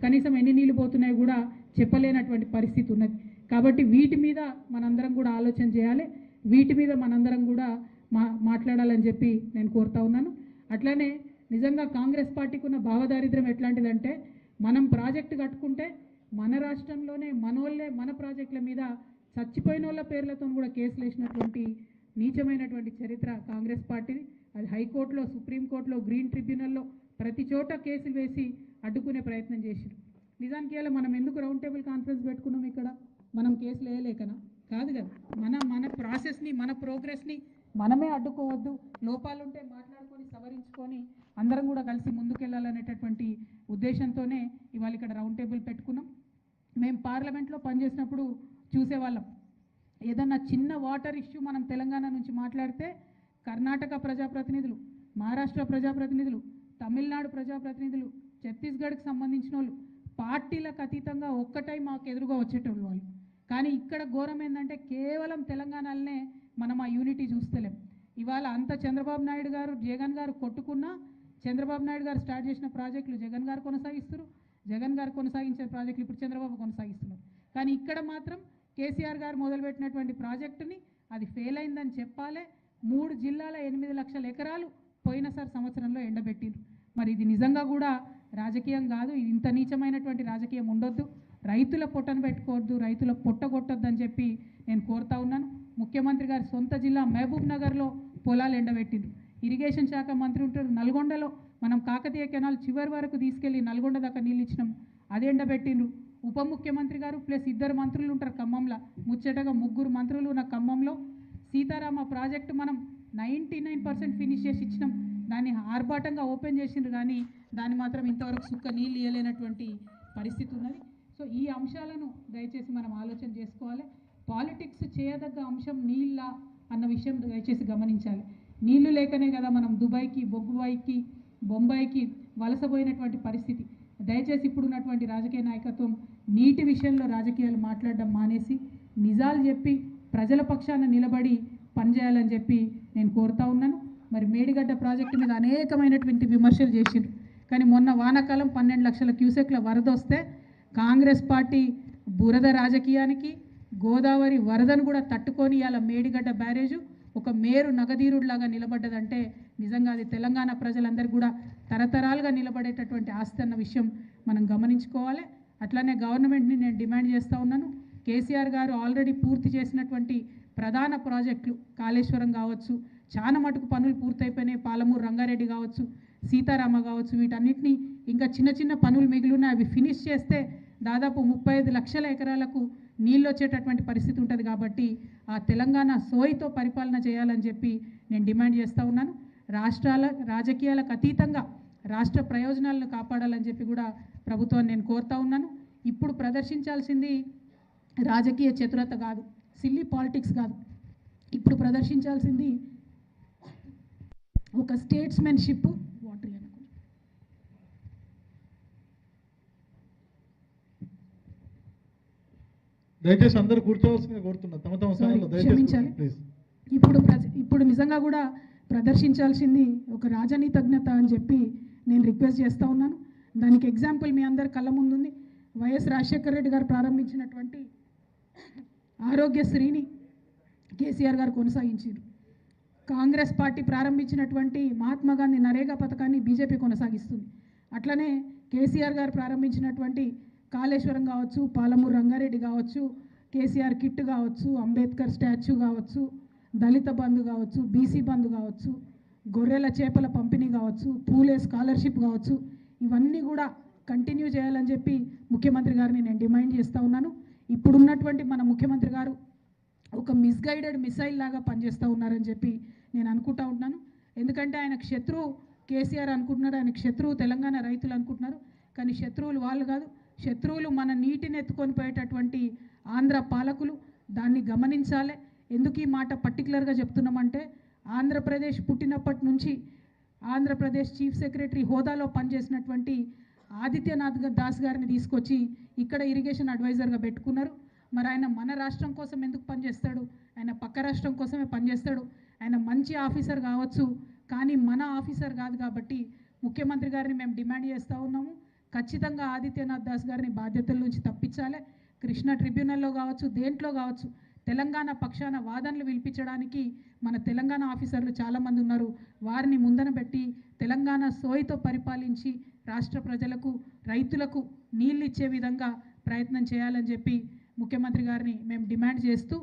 కనీసం ఎన్ని నీళ్లు పోతున్నాయో కూడా చెప్పలేనటువంటి పరిస్థితి ఉన్నది. కాబట్టి వీటి మీద మనందరం కూడా ఆలోచన చేయాలి, వీటి మీద మనందరం కూడా మాట్లాడాలని చెప్పి నేను కోరుతా ఉన్నాను. అట్లానే నిజంగా కాంగ్రెస్ పార్టీకి ఉన్న భావదారిద్ర్యం ఎట్లాంటిదంటే, మనం ప్రాజెక్టు కట్టుకుంటే మన రాష్ట్రంలోనే మనోళ్ళే మన ప్రాజెక్టుల మీద చచ్చిపోయిన వాళ్ళ పేర్లతో కూడా కేసులు వేసినటువంటి నీచమైనటువంటి చరిత్ర కాంగ్రెస్ పార్టీది. అది హైకోర్టులో, సుప్రీంకోర్టులో, గ్రీన్ ట్రిబ్యునల్లో ప్రతి చోట కేసులు వేసి అడ్డుకునే ప్రయత్నం చేశారు. నిజానికి ఇలా మనం ఎందుకు రౌండ్ టేబుల్ కాన్ఫరెన్స్ పెట్టుకున్నాం? ఇక్కడ మనం కేసులు వేయలేకనా? కాదు కదా. మన ప్రాసెస్ని, మన ప్రోగ్రెస్ని మనమే అడ్డుకోవద్దు, లోపాలుంటే మాట్లాడుకొని సవరించుకొని అందరం కూడా కలిసి ముందుకెళ్ళాలనేటటువంటి ఉద్దేశంతోనే ఇవాళ ఇక్కడ రౌండ్ టేబుల్ పెట్టుకున్నాం. మేము పార్లమెంట్లో పనిచేసినప్పుడు చూసేవాళ్ళం, ఏదన్నా చిన్న వాటర్ ఇష్యూ మనం తెలంగాణ నుంచి మాట్లాడితే కర్ణాటక ప్రజాప్రతినిధులు, మహారాష్ట్ర ప్రజాప్రతినిధులు, తమిళనాడు ప్రజాప్రతినిధులు, ఛత్తీస్గఢ్కి సంబంధించిన వాళ్ళు పార్టీలకు అతీతంగా ఒక్కటై మాకు ఎదురుగా వచ్చేటోళ్ళు వాళ్ళు. కానీ ఇక్కడ ఘోరం ఏంటంటే కేవలం తెలంగాణలోనే మనం ఆ యూనిటీ చూస్తలేం. ఇవాళ అంత చంద్రబాబు నాయుడు గారు, జగన్ గారు కొట్టుకున్నా చంద్రబాబు నాయుడు గారు స్టార్ట్ చేసిన ప్రాజెక్టులు జగన్ గారు కొనసాగిస్తారు, జగన్ గారు కొనసాగించే ప్రాజెక్టులు ఇప్పుడు చంద్రబాబు కొనసాగిస్తున్నారు. కానీ ఇక్కడ మాత్రం కేసీఆర్ గారు మొదలుపెట్టినటువంటి ప్రాజెక్టుని అది ఫెయిల్ అయిందని చెప్పాలి. 3 జిల్లాల 8 లక్షల ఎకరాలు పోయినసారి సంవత్సరంలో ఎండబెట్టిండ్రు. మరి ఇది నిజంగా కూడా రాజకీయం కాదు, ఇది ఇంత నీచమైనటువంటి రాజకీయం ఉండొద్దు. రైతుల పొట్టను పెట్టుకోవద్దు, రైతుల పొట్టగొట్టొద్దు అని చెప్పి నేను కోరుతా ఉన్నాను. ముఖ్యమంత్రి గారు సొంత జిల్లా మహబూబ్ నగర్లో పొలాలు ఎండబెట్టిండ్రు. ఇరిగేషన్ శాఖ మంత్రి ఉంటారు నల్గొండలో, మనం కాకతీయ కెనాల్ చివరి వరకు తీసుకెళ్ళి నల్గొండ దాకా నీళ్ళు ఇచ్చినాం, అది ఎండబెట్టిండ్రు. ఉప ముఖ్యమంత్రి గారు ప్లస్ 2 మంత్రులు ఉంటారు ఖమ్మంలో, ముచ్చటగా 3 మంత్రులు ఉన్న ఖమ్మంలో సీతారామ ప్రాజెక్టు మనం 99% ఫినిష్ చేసి ఇచ్చినాం. దాన్ని ఆర్భాటంగా ఓపెన్ చేసిండ్రు, కానీ దాన్ని మాత్రం ఇంతవరకు సుక్క నీళ్ళు ఇవ్వలేనటువంటి పరిస్థితి ఉన్నది. సో ఈ అంశాలను దయచేసి మనం ఆలోచన చేసుకోవాలి. పాలిటిక్స్ చేయదగ్గ అంశం నీళ్ళ అన్న విషయం దయచేసి గమనించాలి. నీళ్లు లేకనే కదా మనం దుబాయ్కి, బొగ్గుబాయికి, బొంబాయికి వలసపోయినటువంటి పరిస్థితి. దయచేసి ఇప్పుడున్నటువంటి రాజకీయ నాయకత్వం నీటి విషయంలో రాజకీయాలు మాట్లాడడం మానేసి నిజాలు చెప్పి ప్రజల పక్షాన నిలబడి పనిచేయాలని చెప్పి నేను కోరుతా ఉన్నాను. మరి మేడిగడ్డ ప్రాజెక్టు మీద అనేకమైనటువంటి విమర్శలు చేసిండ్రు, కానీ మొన్న వానాకాలం 12 లక్షల క్యూసెక్ల వరద వస్తే కాంగ్రెస్ పార్టీ బురద రాజకీయానికి, గోదావరి వరదను కూడా తట్టుకొని ఇవాళ మేడిగడ్డ బ్యారేజు ఒక మేరు నగదీరుడిలాగా నిలబడ్డదంటే నిజంగా అది తెలంగాణ ప్రజలందరూ కూడా తరతరాలుగా నిలబడేటటువంటి ఆస్తి అన్న విషయం మనం గమనించుకోవాలి. అట్లానే గవర్నమెంట్ని నేను డిమాండ్ చేస్తూ ఉన్నాను, కేసీఆర్ గారు ఆల్రెడీ పూర్తి చేసినటువంటి ప్రధాన ప్రాజెక్టులు కాళేశ్వరం కావచ్చు, చాలా మటుకు పనులు పూర్తయిపోయినాయి, పాలమూరు రంగారెడ్డి కావచ్చు, సీతారామ కావచ్చు, వీటన్నిటినీ ఇంకా చిన్న చిన్న పనులు మిగిలినాయి, అవి ఫినిష్ చేస్తే దాదాపు 35 లక్షల ఎకరాలకు నీళ్ళు వచ్చేటటువంటి పరిస్థితి ఉంటుంది. కాబట్టి ఆ తెలంగాణ సోయితో పరిపాలన చేయాలని చెప్పి నేను డిమాండ్ చేస్తూ ఉన్నాను. రాష్ట్రాల రాజకీయాలకు అతీతంగా రాష్ట్ర ప్రయోజనాలను కాపాడాలని చెప్పి కూడా ప్రభుత్వాన్ని నేను కోరుతా ఉన్నాను. ఇప్పుడు ప్రదర్శించాల్సింది రాజకీయ చతురత కాదు, సిల్లీ పాలిటిక్స్ కాదు. ఇప్పుడు ప్రదర్శించాల్సింది ఒక స్టేట్స్మెన్షిప్. దయచేసి అందరూ కూర్చోవాల్సిందిగా కోరుతున్నా, తమ తమ స్థానంలో క్షమించాలి. ఇప్పుడు నిజంగా కూడా ప్రదర్శించాల్సింది ఒక రాజనీతజ్ఞత అని చెప్పి నేను రిక్వెస్ట్ చేస్తూ ఉన్నాను. దానికి ఎగ్జాంపుల్ మీ అందరి కళ్ళ ముందుంది. వైఎస్ రాజశేఖర రెడ్డి గారు ప్రారంభించినటువంటి ఆరోగ్యశ్రీని కేసీఆర్ గారు కొనసాగించారు. కాంగ్రెస్ పార్టీ ప్రారంభించినటువంటి మహాత్మా గాంధీ నరేగా పథకాన్ని బీజేపీ కొనసాగిస్తుంది. అట్లనే కేసీఆర్ గారు ప్రారంభించినటువంటి కాళేశ్వరం కావచ్చు, పాలమూరు రంగారెడ్డి కావచ్చు, కేసీఆర్ కిట్ కావచ్చు, అంబేద్కర్ స్టాచ్యూ కావచ్చు, దళిత బంధు కావచ్చు, బీసీ బంధు కావచ్చు, గొర్రెల చేపల పంపిణీ కావచ్చు, పూలే స్కాలర్షిప్ కావచ్చు, ఇవన్నీ కూడా కంటిన్యూ చేయాలని చెప్పి ముఖ్యమంత్రి గారిని నేను డిమాండ్ చేస్తూ ఉన్నాను. ఇప్పుడున్నటువంటి మన ముఖ్యమంత్రి గారు ఒక మిస్గైడెడ్ మిసైల్ లాగా పనిచేస్తూ ఉన్నారని చెప్పి నేను అనుకుంటా ఉన్నాను. ఎందుకంటే ఆయనకు శత్రువు కేసీఆర్ అనుకుంటున్నారు, ఆయనకు శత్రువు తెలంగాణ రైతులు అనుకుంటున్నారు. కానీ శత్రువులు వాళ్ళు కాదు, శత్రువులు మన నీటిని ఎత్తుకొని పోయేటటువంటి ఆంధ్ర పాలకులు. దాన్ని గమనించాలి. ఎందుకు ఈ మాట పర్టికులర్గా చెప్తున్నామంటే, ఆంధ్రప్రదేశ్ పుట్టినప్పటి నుంచి ఆంధ్రప్రదేశ్ చీఫ్ సెక్రటరీ హోదాలో పనిచేసినటువంటి ఆదిత్యనాథ్ దాస్ గారిని తీసుకొచ్చి ఇక్కడ ఇరిగేషన్ అడ్వైజర్గా పెట్టుకున్నారు. మరి ఆయన మన రాష్ట్రం కోసం ఎందుకు పనిచేస్తాడు? ఆయన పక్క రాష్ట్రం కోసమే పనిచేస్తాడు. ఆయన మంచి ఆఫీసర్ కావచ్చు, కానీ మన ఆఫీసర్ కాదు. కాబట్టి ముఖ్యమంత్రి గారిని మేము డిమాండ్ చేస్తూ ఉన్నాము, ఖచ్చితంగా ఆదిత్యనాథ్ దాస్ గారిని బాధ్యతల నుంచి తప్పించాలి. కృష్ణ ట్రిబ్యునల్లో కావచ్చు, దేంట్లో కావచ్చు, తెలంగాణ పక్షాన వాదనలు వినిపించడానికి మన తెలంగాణ ఆఫీసర్లు చాలామంది ఉన్నారు. వారిని ముందన పెట్టి తెలంగాణ సోయితో పరిపాలించి రాష్ట్ర ప్రజలకు, రైతులకు నీళ్ళు ఇచ్చే విధంగా ప్రయత్నం చేయాలని చెప్పి ముఖ్యమంత్రి గారిని మేము డిమాండ్ చేస్తూ